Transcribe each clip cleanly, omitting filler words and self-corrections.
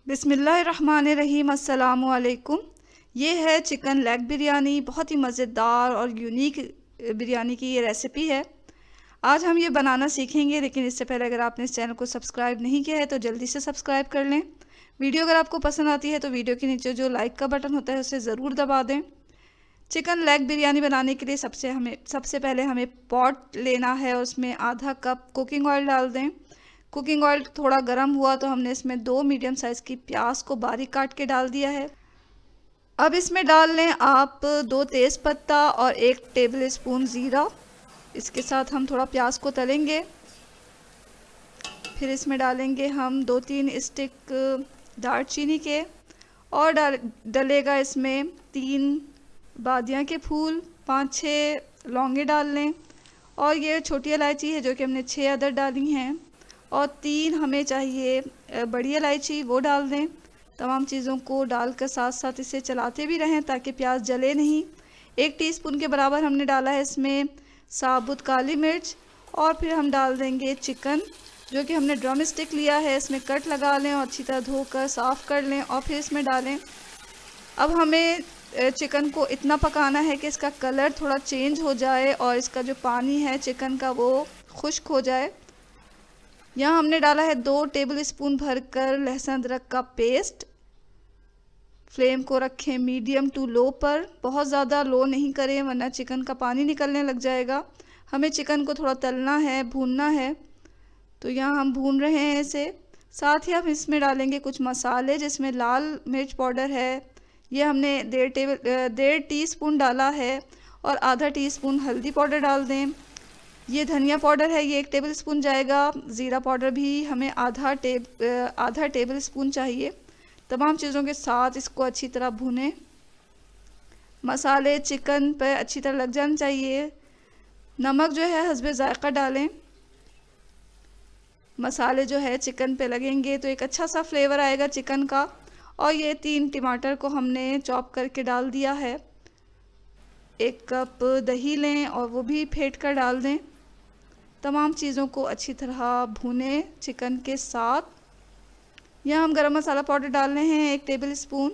बिस्मिल्लाहिर्रहमानिर्रहीम। अस्सलामु अलैकुम। ये है चिकन लेग बिरयानी। बहुत ही मज़ेदार और यूनिक बिरयानी की ये रेसिपी है। आज हम ये बनाना सीखेंगे, लेकिन इससे पहले अगर आपने इस चैनल को सब्सक्राइब नहीं किया है तो जल्दी से सब्सक्राइब कर लें। वीडियो अगर आपको पसंद आती है तो वीडियो के नीचे जो लाइक का बटन होता है उसे ज़रूर दबा दें। चिकन लेग बिरयानी बनाने के लिए सबसे पहले हमें पॉट लेना है, उसमें आधा कप कुकिंग ऑयल डाल दें। कुकिंग ऑयल थोड़ा गर्म हुआ तो हमने इसमें 2 मीडियम साइज़ की प्याज को बारीक काट के डाल दिया है। अब इसमें डाल लें आप 2 तेज़पत्ता और 1 टेबल स्पून ज़ीरा। इसके साथ हम थोड़ा प्याज को तलेंगे। फिर इसमें डालेंगे हम 2-3 स्टिक दालचीनी के, और डलेगा इसमें 3 बादियाँ के फूल, 5-6 लौंगे डाल लें, और ये छोटी इलायची है जो कि हमने 6 अदर डाली हैं, और 3 हमें चाहिए बड़ी इलायची, वो डाल दें। तमाम चीज़ों को डालकर साथ साथ इसे चलाते भी रहें ताकि प्याज जले नहीं। 1 टीस्पून के बराबर हमने डाला है इसमें साबुत काली मिर्च, और फिर हम डाल देंगे चिकन जो कि हमने ड्रम स्टिक लिया है। इसमें कट लगा लें और अच्छी तरह धोकर साफ़ कर लें और फिर इसमें डालें। अब हमें चिकन को इतना पकाना है कि इसका कलर थोड़ा चेंज हो जाए और इसका जो पानी है चिकन का वो खुश्क हो जाए। यहाँ हमने डाला है 2 टेबल स्पून भरकर लहसुन अदरक का पेस्ट। फ्लेम को रखें मीडियम टू लो पर, बहुत ज़्यादा लो नहीं करें वरना चिकन का पानी निकलने लग जाएगा। हमें चिकन को थोड़ा तलना है, भूनना है, तो यहाँ हम भून रहे हैं इसे। साथ ही हम इसमें डालेंगे कुछ मसाले, जिसमें लाल मिर्च पाउडर है, ये हमने 1.5 टीस्पून डाला है, और आधा टीस्पून हल्दी पाउडर डाल दें। ये धनिया पाउडर है, ये 1 टेबल स्पून जाएगा। ज़ीरा पाउडर भी हमें आधा टेबल स्पून चाहिए। तमाम चीज़ों के साथ इसको अच्छी तरह भूनें। मसाले चिकन पर अच्छी तरह लग जाना चाहिए। नमक जो है हस्बे ज़ायक़ा डालें। मसाले जो है चिकन पे लगेंगे तो एक अच्छा सा फ्लेवर आएगा चिकन का। और ये 3 टमाटर को हमने चॉप करके डाल दिया है। 1 कप दही लें और वो भी फेंट कर डाल दें। तमाम चीज़ों को अच्छी तरह भूनें चिकन के साथ। यहाँ हम गरम मसाला पाउडर डाल रहे हैं 1 टेबल स्पून।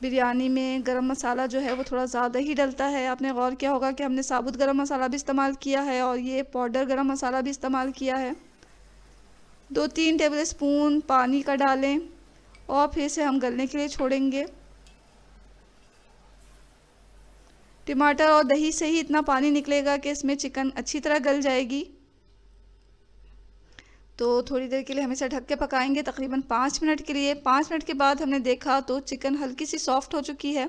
बिरयानी में गरम मसाला जो है वो थोड़ा ज़्यादा ही डलता है। आपने गौर किया होगा कि हमने साबुत गरम मसाला भी इस्तेमाल किया है और ये पाउडर गरम मसाला भी इस्तेमाल किया है। 2-3 टेबल स्पून पानी का डालें और फिर से हम गलने के लिए छोड़ेंगे। टमाटर और दही से ही इतना पानी निकलेगा कि इसमें चिकन अच्छी तरह गल जाएगी। तो थोड़ी देर के लिए हम इसे ढक के पकाएंगे, तकरीबन 5 मिनट के लिए। 5 मिनट के बाद हमने देखा तो चिकन हल्की सी सॉफ्ट हो चुकी है।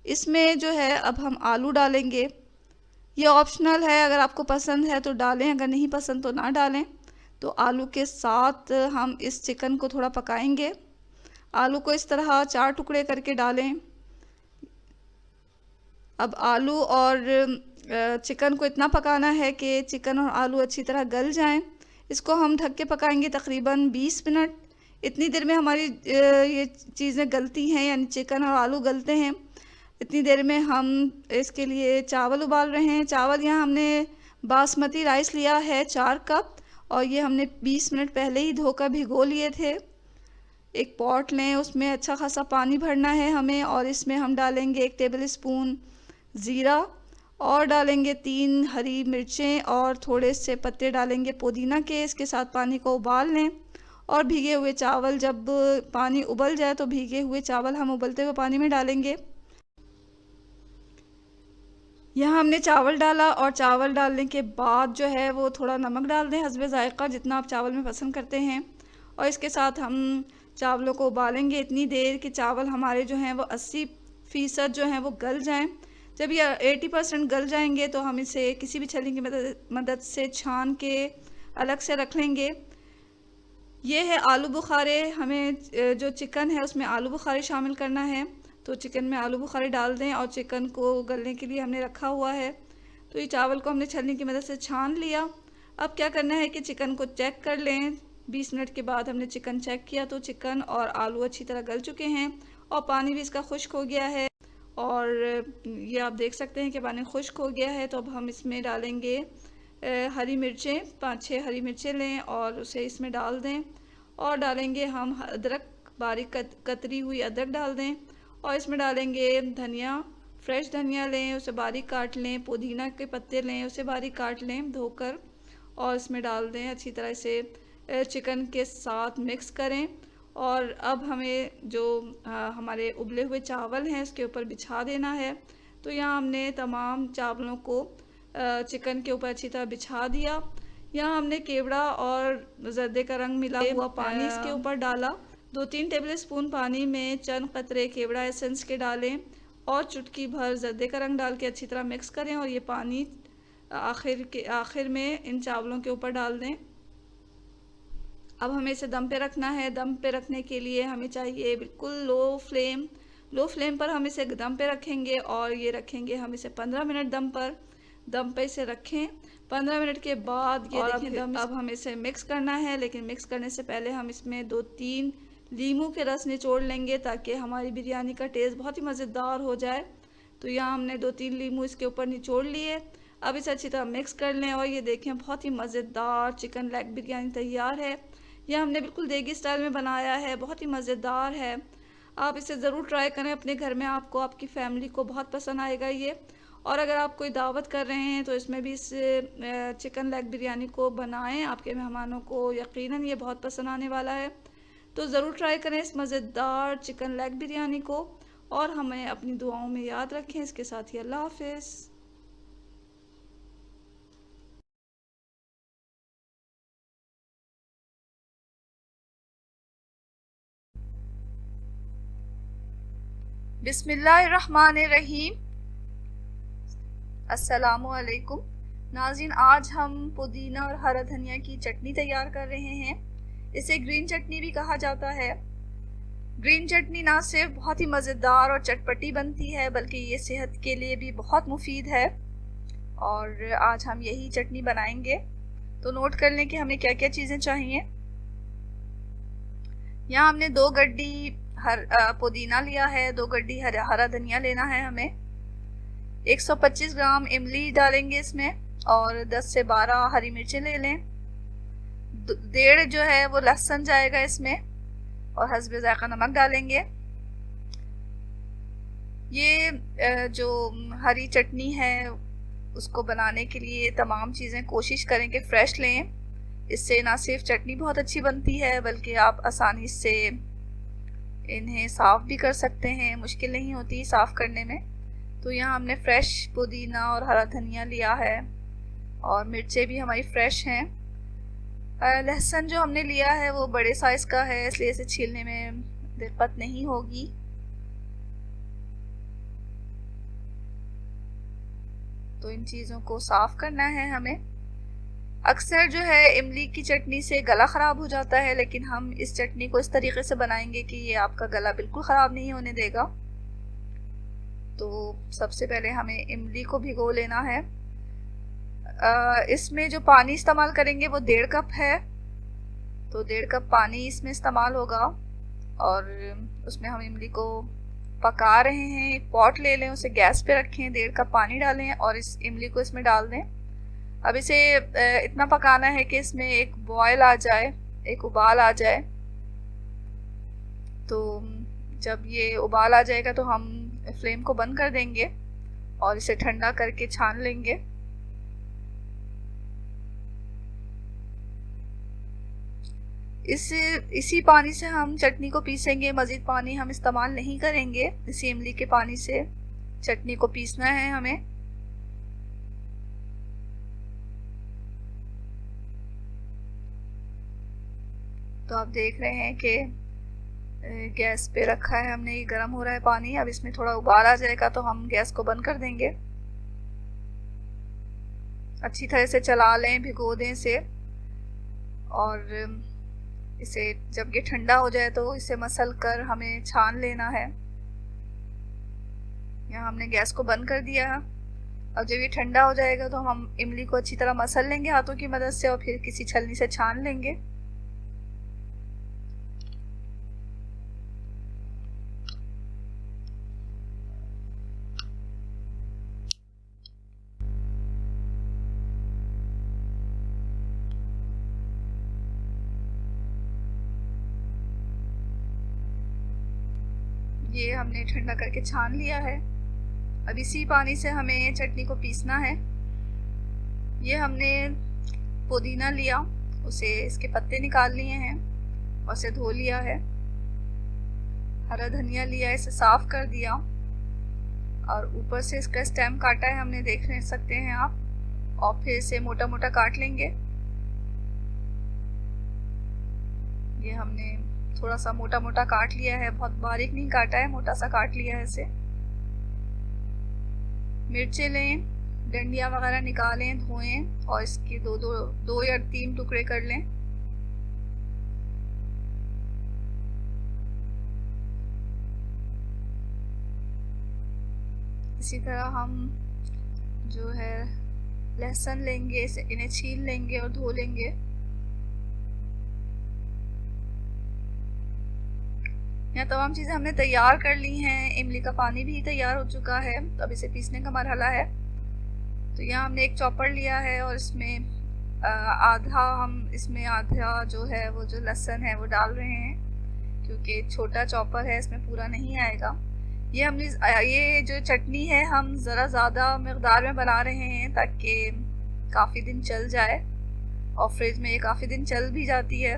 इसमें जो है अब हम आलू डालेंगे। ये ऑप्शनल है, अगर आपको पसंद है तो डालें, अगर नहीं पसंद तो ना डालें। तो आलू के साथ हम इस चिकन को थोड़ा पकाएंगे। आलू को इस तरह 4 टुकड़े करके डालें। अब आलू और चिकन को इतना पकाना है कि चिकन और आलू अच्छी तरह गल जाएं। इसको हम ढक के पकाएंगे तकरीबन 20 मिनट। इतनी देर में हमारी ये चीज़ें गलती हैं, यानी चिकन और आलू गलते हैं। इतनी देर में हम इसके लिए चावल उबाल रहे हैं। चावल यहाँ हमने बासमती राइस लिया है 4 कप, और ये हमने 20 मिनट पहले ही धोकर भिगो लिए थे। एक पॉट लें, उसमें अच्छा खासा पानी भरना है हमें, और इसमें हम डालेंगे 1 टेबल स्पून ज़ीरा, और डालेंगे 3 हरी मिर्चें, और थोड़े से पत्ते डालेंगे पुदीना के। इसके साथ पानी को उबाल लें, और भीगे हुए चावल, जब पानी उबल जाए तो भीगे हुए चावल हम उबलते हुए पानी में डालेंगे। यहाँ हमने चावल डाला, और चावल डालने के बाद जो है वो थोड़ा नमक डाल दें हस्बे ज़ायक़ा, जितना आप चावल में पसंद करते हैं। और इसके साथ हम चावलों को उबालेंगे इतनी देर कि चावल हमारे जो हैं वो 80% जो हैं वो गल जाएं। जब ये 80% गल जाएंगे तो हम इसे किसी भी छलनी की मदद से छान के अलग से रख लेंगे। ये है आलू बुखारे। हमें जो चिकन है उसमें आलू बुखारे शामिल करना है, तो चिकन में आलू बुखारे डाल दें, और चिकन को गलने के लिए हमने रखा हुआ है। तो ये चावल को हमने छलनी की मदद से छान लिया। अब क्या करना है कि चिकन को चेक कर लें। 20 मिनट के बाद हमने चिकन चेक किया तो चिकन और आलू अच्छी तरह गल चुके हैं, और पानी भी इसका खुश्क हो गया है। और ये आप देख सकते हैं कि पानी खुश्क हो गया है। तो अब हम इसमें डालेंगे हरी मिर्चें, 5-6 हरी मिर्चें लें और उसे इसमें डाल दें, और डालेंगे हम अदरक, बारीक कतरी हुई अदरक डाल दें। और इसमें डालेंगे धनिया, फ्रेश धनिया लें, उसे बारीक काट लें। पुदीना के पत्ते लें, उसे बारीक काट लें धोकर, और इसमें डाल दें। अच्छी तरह से चिकन के साथ मिक्स करें। और अब हमें जो हमारे उबले हुए चावल हैं उसके ऊपर बिछा देना है। तो यहाँ हमने तमाम चावलों को चिकन के ऊपर अच्छी तरह बिछा दिया। यहाँ हमने केवड़ा और जर्दे का रंग मिला हुआ पानी इसके ऊपर डाला। 2-3 टेबल स्पून पानी में चंद कतरे केवड़ा एसेंस के डालें और चुटकी भर जर्दे का रंग डाल के अच्छी तरह मिक्स करें। और ये पानी आखिर में इन चावलों के ऊपर डाल दें। अब हमें इसे दम पे रखना है। दम पे रखने के लिए हमें चाहिए बिल्कुल लो फ्लेम पर हम इसे दम पे रखेंगे। और ये रखेंगे हम इसे 15 मिनट दम पे इसे रखें। 15 मिनट के बाद ये देखें अब हमें इसे मिक्स करना है। लेकिन मिक्स करने से पहले हम इसमें 2-3 लीमू के रस निचोड़ लेंगे ताकि हमारी बिरयानी का टेस्ट बहुत ही मज़ेदार हो जाए। तो यहाँ हमने 2-3 लीमू इसके ऊपर निचोड़ लिए। अब इसे अच्छी तरह मिक्स कर लें। और ये देखें बहुत ही मज़ेदार चिकन लेग बिरयानी तैयार है। यह हमने बिल्कुल देगी स्टाइल में बनाया है, बहुत ही मज़ेदार है। आप इसे ज़रूर ट्राई करें अपने घर में, आपको आपकी फैमिली को बहुत पसंद आएगा ये। और अगर आप कोई दावत कर रहे हैं तो इसमें भी इस चिकन लेग बिरयानी को बनाएं, आपके मेहमानों को यकीनन ये बहुत पसंद आने वाला है। तो ज़रूर ट्राई करें इस मज़ेदार चिकन लेग बिरयानी को। और हमें अपनी दुआओं में याद रखें। इसके साथ ही अल्लाह हाफिज़। बिस्मिल्लाहिर्रहमानिर्रहीम। अस्सलामुअलैकुम नाज़रीन, आज हम पुदीना और हरा धनिया की चटनी तैयार कर रहे हैं। इसे ग्रीन चटनी भी कहा जाता है। ग्रीन चटनी ना सिर्फ बहुत ही मज़ेदार और चटपटी बनती है बल्कि ये सेहत के लिए भी बहुत मुफीद है। और आज हम यही चटनी बनाएंगे। तो नोट कर लें कि हमें क्या क्या चीज़ें चाहिए। यहाँ हमने 2 गड्डी पुदीना लिया है, 2 गड्डी हरा धनिया लेना है हमें। 125 ग्राम इमली डालेंगे इसमें और 10 से 12 हरी मिर्चें ले लें। 1.5 जो है वो लहसुन जाएगा इसमें और हस्बे ज़ायक़ा नमक डालेंगे। ये जो हरी चटनी है उसको बनाने के लिए तमाम चीज़ें कोशिश करें कि फ़्रेश लें। इससे ना सिर्फ चटनी बहुत अच्छी बनती है बल्कि आप आसानी से इन्हें साफ़ भी कर सकते हैं, मुश्किल नहीं होती साफ़ करने में। तो यहाँ हमने फ़्रेश पुदीना और हरा धनिया लिया है और मिर्चें भी हमारी फ़्रेश हैं। लहसुन जो हमने लिया है वो बड़े साइज़ का है, इसलिए इसे छीलने में दिक्कत नहीं होगी। तो इन चीज़ों को साफ़ करना है हमें। अक्सर जो है इमली की चटनी से गला ख़राब हो जाता है, लेकिन हम इस चटनी को इस तरीके से बनाएंगे कि ये आपका गला बिल्कुल ख़राब नहीं होने देगा। तो सबसे पहले हमें इमली को भिगो लेना है। इसमें जो पानी इस्तेमाल करेंगे वो 1.5 कप है। तो 1.5 कप पानी इसमें इस्तेमाल होगा और उसमें हम इमली को पका रहे हैं। एक पॉट ले लें, उसे गैस पे रखें, 1.5 कप पानी डालें और इस इमली को इसमें डाल दें। अब इसे इतना पकाना है कि इसमें एक बॉयल आ जाए, एक उबाल आ जाए। तो जब ये उबाल आ जाएगा तो हम फ्लेम को बंद कर देंगे और इसे ठंडा करके छान लेंगे। इसी पानी से हम चटनी को पीसेंगे, मज़ीद पानी हम इस्तेमाल नहीं करेंगे। इसी इमली के पानी से चटनी को पीसना है हमें। तो आप देख रहे हैं कि गैस पे रखा है हमने, ये गर्म हो रहा है पानी। अब इसमें थोड़ा उबाल आ जाएगा तो हम गैस को बंद कर देंगे। अच्छी तरह से चला लें, भिगो दें इसे और इसे जब ये ठंडा हो जाए तो इसे मसल कर हमें छान लेना है। यहाँ हमने गैस को बंद कर दिया। अब जब ये ठंडा हो जाएगा तो हम इमली को अच्छी तरह मसल लेंगे हाथों की मदद से और फिर किसी छलनी से छान लेंगे। ये हमने ठंडा करके छान लिया है। अब इसी पानी से हमें चटनी को पीसना है। ये हमने पुदीना लिया, उसे इसके पत्ते निकाल लिए हैं और उसे धो लिया है। हरा धनिया लिया, इसे साफ कर दिया और ऊपर से इसका स्टेम काटा है हमने, देख सकते हैं आप, और फिर इसे मोटा मोटा काट लेंगे। ये हमने थोड़ा सा मोटा मोटा काट लिया है, बहुत बारीक नहीं काटा है, मोटा सा काट लिया है इसे। मिर्चें लें, डंडियाँ वगैरह निकालें, धोएं और इसके दो या तीन टुकड़े कर लें। इसी तरह हम जो है लहसुन लेंगे, इन्हें छील लेंगे और धो लेंगे। यहाँ तमाम चीज़ें हमने तैयार कर ली हैं। इमली का पानी भी तैयार हो चुका है, तो अब इसे पीसने का मरहला है। तो यहाँ हमने एक चॉपर लिया है और इसमें आधा जो है वो जो लहसुन है वो डाल रहे हैं, क्योंकि छोटा चॉपर है, इसमें पूरा नहीं आएगा। ये जो चटनी है हम ज़रा ज़्यादा मकदार में बना रहे हैं ताकि काफ़ी दिन चल जाए, और फ्रिज में ये काफ़ी दिन चल भी जाती है।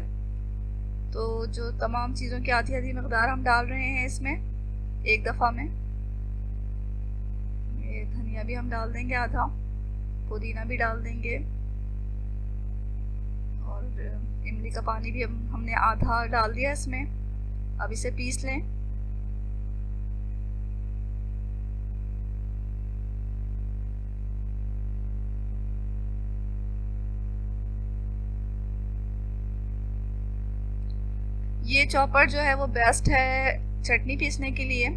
तो जो तमाम चीज़ों की आधी आधी मकदार हम डाल रहे हैं इसमें एक दफ़ा में। ये धनिया भी हम डाल देंगे आधा, पुदीना भी डाल देंगे, और इमली का पानी भी हमने आधा डाल दिया इसमें। अब इसे पीस लें। ये चॉपर जो है वो बेस्ट है चटनी पीसने के लिए।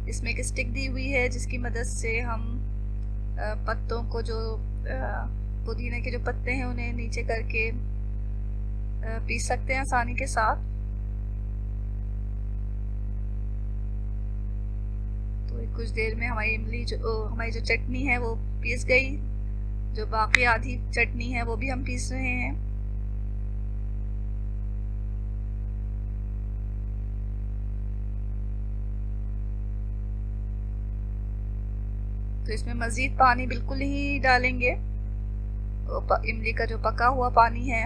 इसमें एक स्टिक दी हुई है जिसकी मदद से हम पत्तों को, जो पुदीने के जो पत्ते हैं उन्हें नीचे करके पीस सकते हैं आसानी के साथ। तो कुछ देर में हमारी जो चटनी है वो पीस गई। जो बाकी आधी चटनी है वो भी हम पीस रहे हैं। तो इसमें मज़ीद पानी बिल्कुल ही डालेंगे। इमली का जो पका हुआ पानी है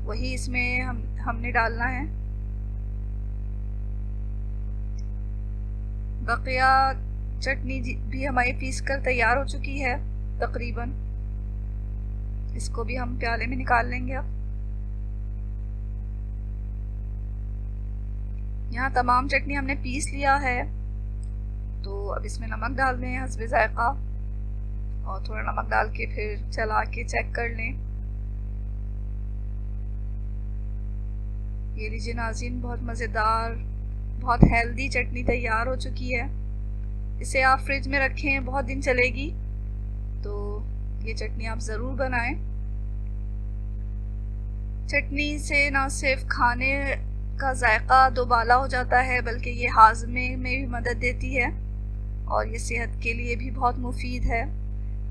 वही इसमें हमने डालना है। बकिया चटनी भी हमारी पीस कर तैयार हो चुकी है तकरीबन। इसको भी हम प्याले में निकाल लेंगे। अब यहाँ तमाम चटनी हमने पीस लिया है, तो अब इसमें नमक डाल दें हस्बे ज़ायक़ा, और थोड़ा नमक डाल के फिर चला के चेक कर लें। ये लीजिए नाज़रीन, बहुत मज़ेदार, बहुत हेल्दी चटनी तैयार हो चुकी है। इसे आप फ्रिज में रखें, बहुत दिन चलेगी। तो ये चटनी आप ज़रूर बनाएं। चटनी से ना सिर्फ खाने का जायका दोबाला हो जाता है, बल्कि ये हाज़मे में भी मदद देती है और ये सेहत के लिए भी बहुत मुफीद है।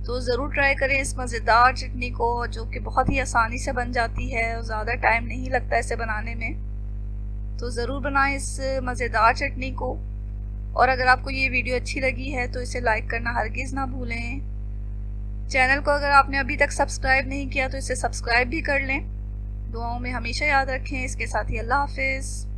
तो ज़रूर ट्राई करें इस मज़ेदार चटनी को, जो कि बहुत ही आसानी से बन जाती है और ज़्यादा टाइम नहीं लगता इसे बनाने में। तो ज़रूर बनाएं इस मज़ेदार चटनी को। और अगर आपको ये वीडियो अच्छी लगी है तो इसे लाइक करना हरगिज़ ना भूलें। चैनल को अगर आपने अभी तक सब्सक्राइब नहीं किया तो इसे सब्सक्राइब भी कर लें। दुआओं में हमेशा याद रखें। इसके साथ ही अल्लाह हाफ़िज़।